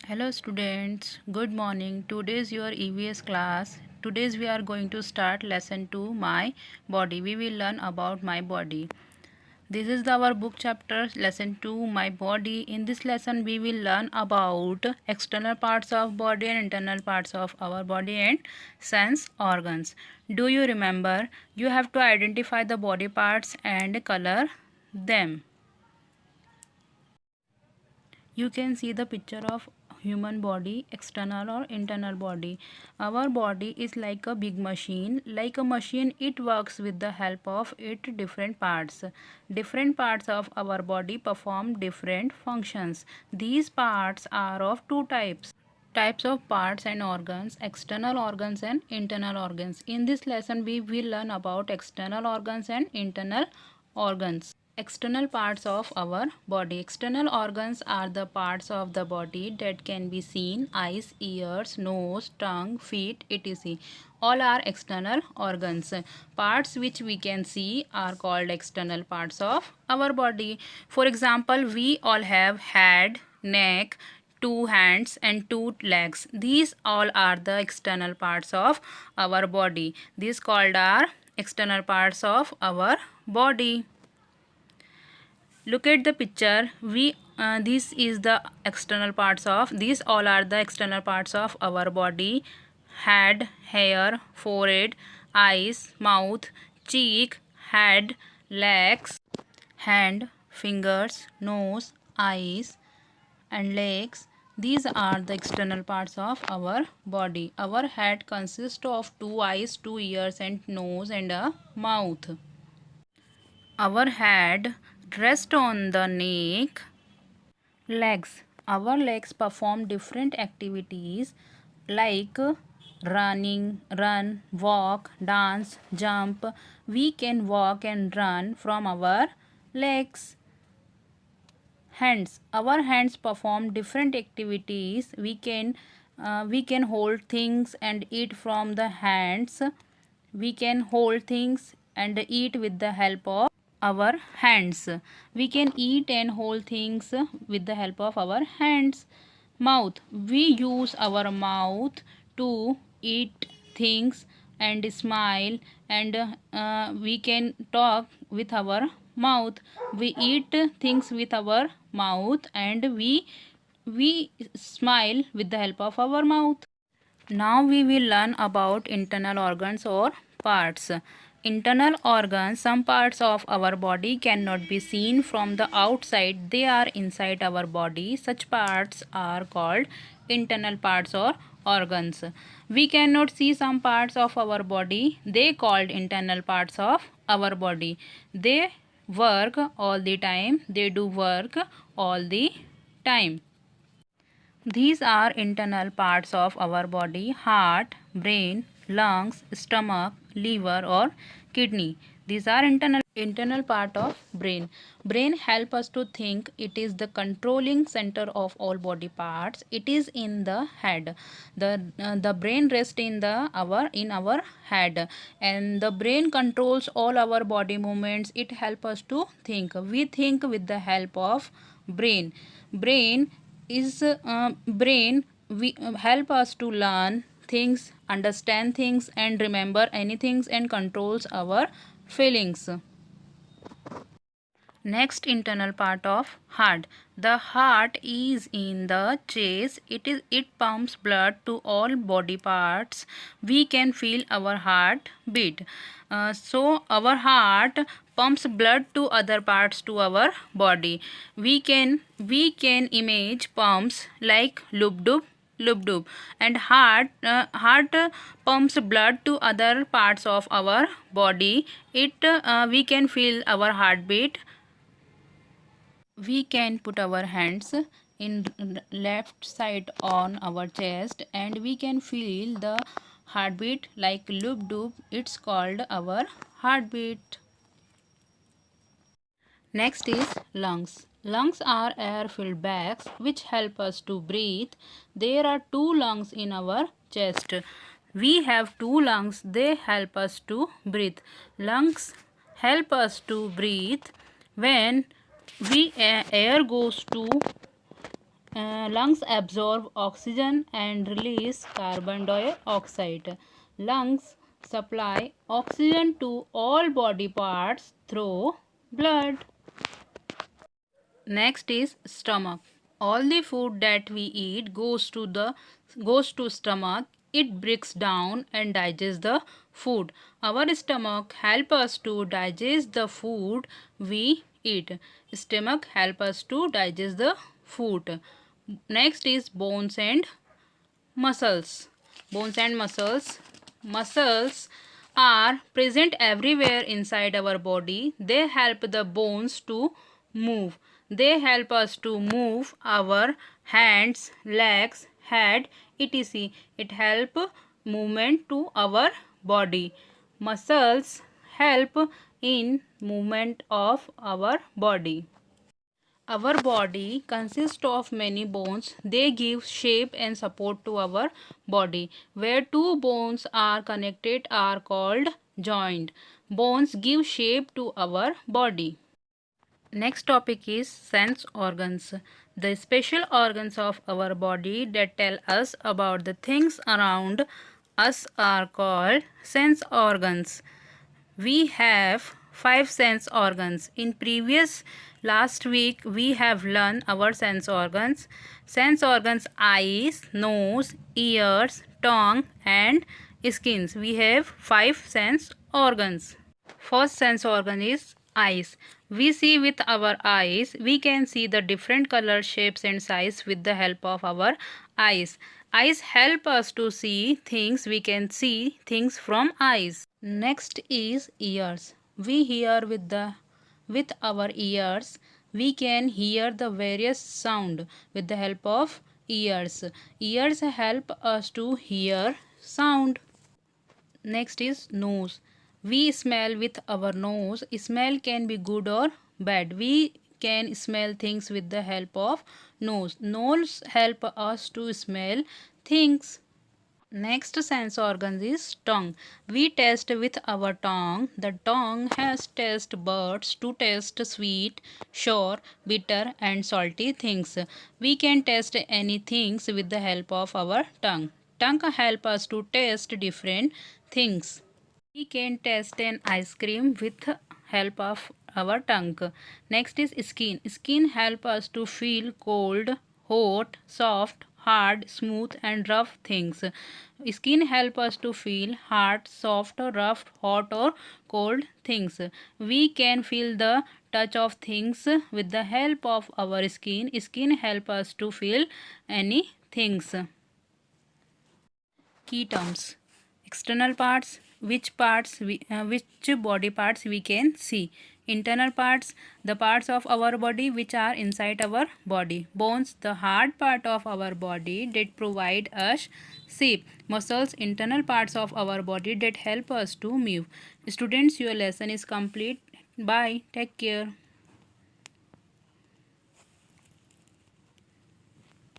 Hello students, good morning. Today is your EVS class. Today we are going to start lesson 2 my body. We will learn about my body. This is our book chapter lesson 2 my body. In this lesson we will learn about external parts of body and internal parts of our body and sense organs. Do you remember? You have to identify the body parts and color them. You can see the picture of human body, external or internal body. Our body is like a big machine. Like a machine, it works with the help of its different parts. Different parts of our body perform different functions. These parts are of two types of parts and organs: external organs and internal organs. In this lesson we will learn about external organs and internal organs. External parts of our body. External organs are the parts of the body that can be seen: eyes, ears, nose, tongue, feet, etc. All are external organs. Parts which we can see are called external parts of our body. For example, we all have head, neck, two hands and two legs. These all are the external parts of our body. These called are external parts of our body. Look at the picture. This is the external parts of, these all are the external parts of our body: head, hair, forehead, eyes, mouth, cheek, head, legs, hand, fingers, nose, eyes and legs. These are the external parts of our body. Our head consists of two eyes, two ears and nose and a mouth. Our head rests on the neck. Legs. Our legs perform different activities like run, walk, dance, jump. We can walk and run from our legs. Hands. Our hands perform different activities. We can hold things and eat from the hands. We can hold things and eat with the help of our hands. We can eat and hold things with the help of our hands. Mouth. We use our mouth to eat things and smile, and we can talk with our mouth. We eat things with our mouth and we smile with the help of our mouth. Now we will learn about internal organs or parts. Internal organs, some parts of our body cannot be seen from the outside. They are inside our body. Such parts are called internal parts or organs. We cannot see some parts of our body. They called internal parts of our body. They work all the time. They do work all the time. These are internal parts of our body: heart, brain, lungs, stomach, liver or kidney. These are internal part of brain. Brain help us to think. It is the controlling center of all body parts. It is in the head. The brain rests in our head, and the brain controls all our body movements. It help us to think. We think with the help of brain. Brain we help us to learn things, understand things and remember anything, and controls our feelings. Next, internal part of heart. The heart is in the chest. It pumps blood to all body parts. We can feel our heart beat. So our heart pumps blood to other parts to our body. We can image pumps like loop dub, and heart pumps blood to other parts of our body. We can feel our heartbeat. We can put our hands in left side on our chest and we can feel the heartbeat like loop dub. It's called our heartbeat. Next is lungs. Lungs are air-filled bags which help us to breathe. There are two lungs in our chest. We have two lungs. They help us to breathe. Lungs help us to breathe when air goes to Lungs absorb oxygen and release carbon dioxide. Lungs supply oxygen to all body parts through blood. Next is stomach. All the food that we eat goes to stomach. It breaks down and digests the food. Our stomach help us to digest the food we eat. Stomach help us to digest the food. Next is bones and muscles. Bones and muscles. Muscles are present everywhere inside our body. They help the bones to move. They help us to move our hands, legs, head, etc. It help movement to our body. Muscles help in movement of our body. Our body consists of many bones. They give shape and support to our body. Where two bones are connected are called joint. Bones give shape to our body. Next topic is sense organs. The special organs of our body that tell us about the things around us are called sense organs. We have 5 sense organs. In previous last week we have learned our sense organs. Sense organs: eyes, nose, ears, tongue and skins. We have 5 sense organs. First sense organ is eyes. We see with our eyes. We can see the different color, shapes and size with the help of our eyes. Eyes help us to see things. We can see things from eyes. Next is ears. We hear with our ears. We can hear the various sound with the help of ears. Ears help us to hear sound. Next is nose. We smell with our nose. Smell can be good or bad. We can smell things with the help of nose. Nose help us to smell things. Next sense organ is tongue. We taste with our tongue. The tongue has taste buds to taste sweet, sour, bitter and salty things. We can taste any things with the help of our tongue. Tongue help us to taste different things. We can taste an ice cream with help of our tongue. Next is skin. Skin help us to feel cold, hot, soft, hard, smooth and rough things. Skin help us to feel hard, soft, rough, hot or cold things. We can feel the touch of things with the help of our skin. Skin help us to feel any things. Key terms: external parts, which body parts we can see. Internal parts, the parts of our body which are inside our body. Bones, the hard part of our body that provide us shape. Muscles, internal parts of our body that help us to move. Students, your lesson is complete. Bye. Take care.